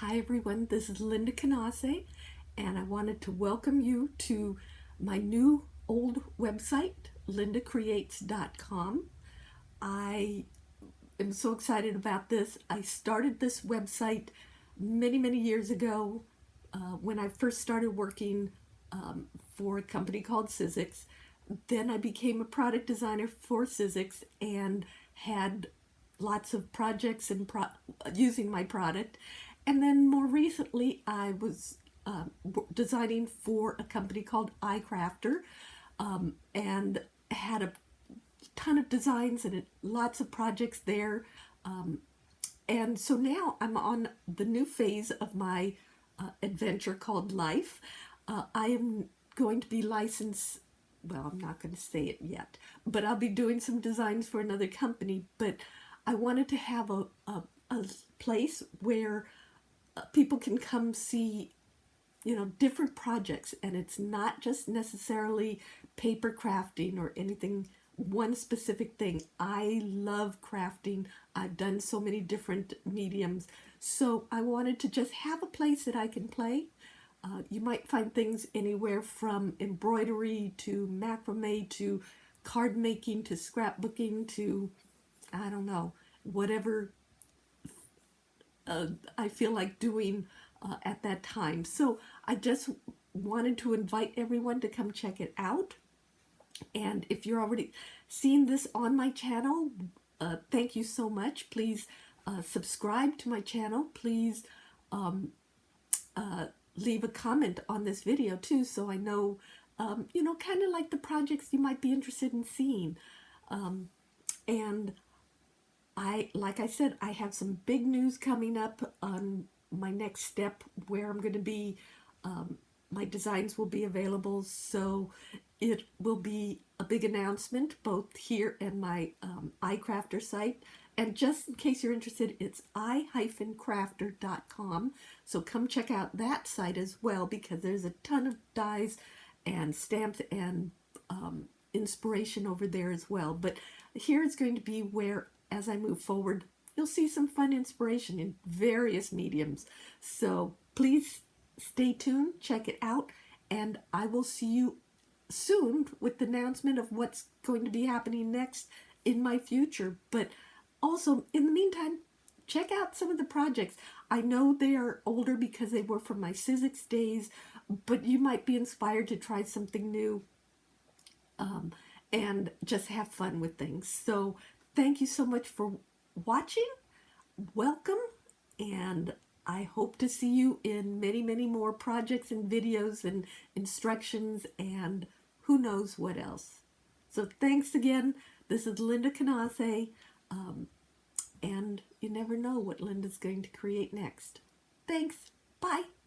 Hi everyone, this is Linda Canase, and I wanted to welcome you to my new old website, LyndaCreates.com. I am so excited about this. I started this website many years ago when I first started working for a company called Sizzix. Then I became a product designer for Sizzix and had lots of projects and using my product. And then more recently, I was designing for a company called iCrafter, and had a ton of designs and lots of projects there. And so now I'm on the new phase of my adventure called life. I am going to be licensed. Well, I'm not going to say it yet, but I'll be doing some designs for another company. But I wanted to have a place where people can come see, different projects, and it's not just necessarily paper crafting or anything, one specific thing. I love crafting. I've done so many different mediums, so I wanted to just have a place that I can play. You might find things anywhere from embroidery to macrame to card making to scrapbooking to, I don't know, whatever I feel like doing at that time. So I just wanted to invite everyone to come check it out. And if you're already seeing this on my channel, thank you so much. Please subscribe to my channel. Please leave a comment on this video too, so I know, kind of like the projects you might be interested in seeing. And like I said, I have some big news coming up on my next step where I'm going to be, my designs will be available, so it will be a big announcement both here and my iCrafter site. And just in case you're interested, it's i-crafter.com, so come check out that site as well, because there's a ton of dies and stamps and inspiration over there as well. But here is going to be where, as I move forward, you'll see some fun inspiration in various mediums. So please stay tuned, check it out, and I will see you soon with the announcement of what's going to be happening next in my future. But also, in the meantime, check out some of the projects. I know they are older because they were from my Sizzix days, but you might be inspired to try something new and just have fun with things. So thank you so much for watching. Welcome, and I hope to see you in many more projects and videos and instructions and who knows what else. So thanks again. This is Linda Canase, and you never know what Linda's going to create next. Thanks. Bye.